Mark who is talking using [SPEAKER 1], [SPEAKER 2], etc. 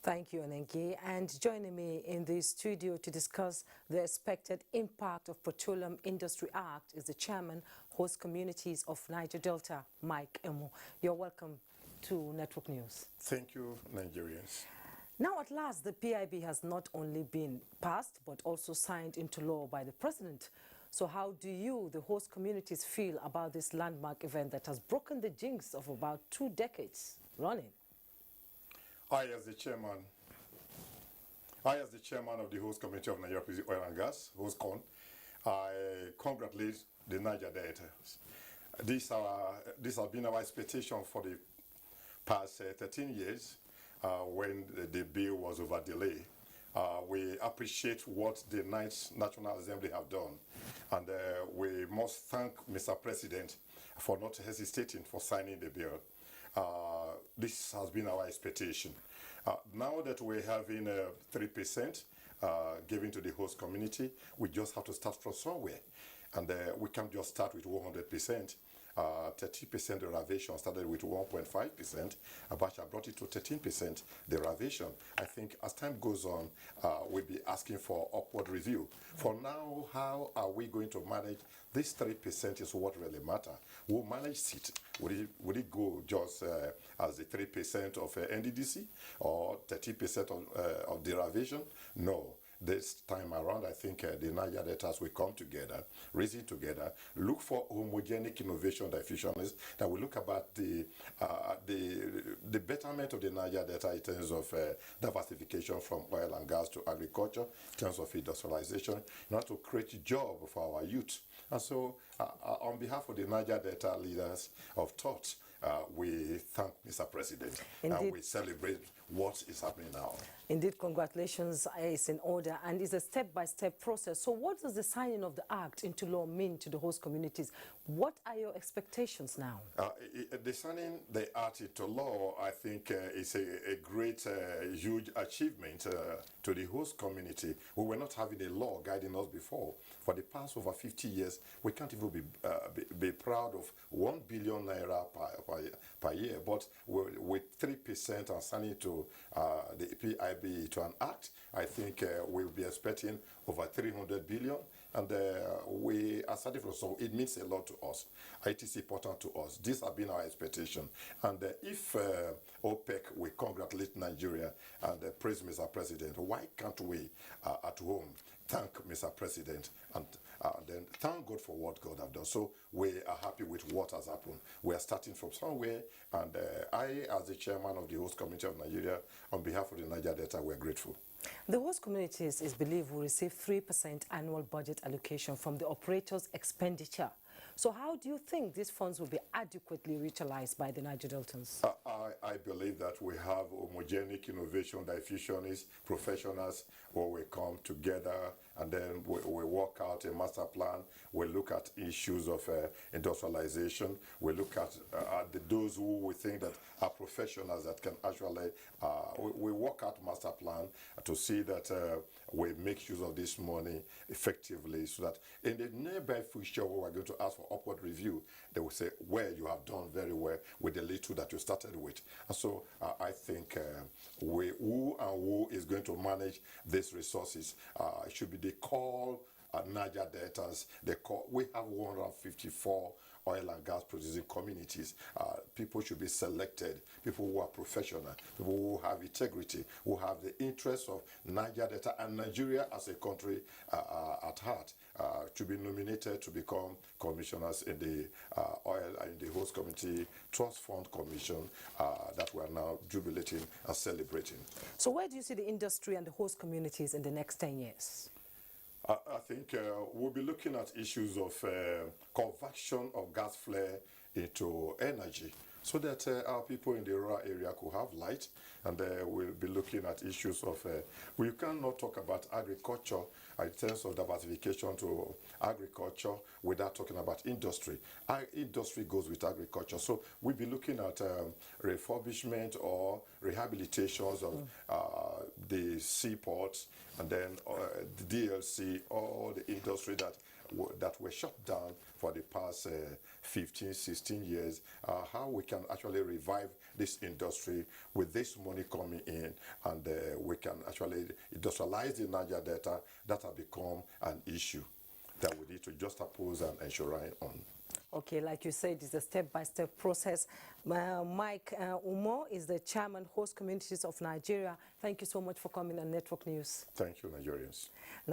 [SPEAKER 1] Thank you, Onengi. And joining me in the studio to discuss the expected impact of Petroleum Industry Act is the Chairman, Host Communities of Niger Delta, Mike Emo. You're welcome to Network News.
[SPEAKER 2] Thank you, Nigerians.
[SPEAKER 1] Now, at last, the PIB has not only been passed, but also signed into law by the President. So how do you, the host communities, feel about this landmark event that has broken the jinx of about 2 decades running?
[SPEAKER 2] I, as the chairman of the host committee of Nigeria Oil and Gas, HOSCON, I congratulate the Niger Deltas. This has been our expectation for the past 13 years when the bill was over delay. We appreciate what the National Assembly have done, and we must thank Mr. President for not hesitating for signing the bill. This has been our expectation. Now that we're having 3% given to the host community, we just have to start from somewhere. And we can't just start with 100%. 30% derivation started with 1.5%. Abuja brought it to 13% derivation. I think as time goes on, we'll be asking for upward review. For now, how are we going to manage this 3% is what really matters. We'll manage it. Would it go just as the 3% of NDDC or 30% of derivation? No. This time around, I think the Niger Deltas will come together, reason together, look for homogenic innovation diffusionists that will look about the betterment of the Niger Delta in terms of diversification from oil and gas to agriculture, in terms of industrialization, in order to create a job for our youth. And so, on behalf of the Niger Delta leaders of thought, we thank Mr. President.
[SPEAKER 1] Indeed.
[SPEAKER 2] And we celebrate what is happening now.
[SPEAKER 1] Indeed, congratulations is in order and is a step-by-step process. So what does the signing of the act into law mean to the host communities? What are your expectations now?
[SPEAKER 2] The signing the act into law, I think, is a great, huge achievement to the host community. We were not having a law guiding us before. For the past over 50 years, we can't even be proud of 1 billion naira per year. But with 3% and signing to the PIB to an act, I think we'll be expecting over 300 billion. And we are starting from, so it means a lot to us. It is important to us. This has been our expectation. And if OPEC will congratulate Nigeria and praise Mr. President, why can't we at home thank Mr. President and then thank God for what God have done? So we are happy with what has happened. We are starting from somewhere, and I, as the chairman of the host committee of Nigeria, on behalf of the Niger Delta, we're grateful.
[SPEAKER 1] The host communities is believed will receive 3% annual budget allocation from the operator's expenditure. So how do you think these funds will be adequately utilized by the Niger Deltans?
[SPEAKER 2] I believe that we have homogenic innovation diffusionists, professionals, where we come together and then we work out a master plan. We look at issues of industrialization. We look at those who we think that are professionals that can actually, we work out master plan to see that we make use of this money effectively, so that in the nearby future, we are going to ask for upward review. They will say, well, you have done very well with the little that you started with. And so I think who is going to manage these resources should be the call Niger Deltas. We have 154 oil and gas producing communities. People should be selected, people who are professional, people who have integrity, who have the interests of Niger Delta and Nigeria as a country at heart, to be nominated to become commissioners in the oil and the host committee trust fund commission that we are now jubilating and celebrating.
[SPEAKER 1] So where do you see the industry and the host communities in the next 10 years?
[SPEAKER 2] I think we'll be looking at issues of conversion of gas flare into energy, so that our people in the rural area could have light. And we'll be looking at issues of, we cannot talk about agriculture in terms of diversification to agriculture without talking about industry. Industry goes with agriculture. So we'll be looking at refurbishment or rehabilitations of the seaports, and then the DLC, all the industry that that were shut down for the past 15, 16 years, how we can actually revive this industry with this money coming in, and we can actually industrialize the Niger Delta. That has become an issue that we need to just oppose and ensure on.
[SPEAKER 1] Okay, like you said, it's a step-by-step process. Mike Umo is the chairman, Host Communities of Nigeria. Thank you so much for coming on Network News.
[SPEAKER 2] Thank you, Nigerians.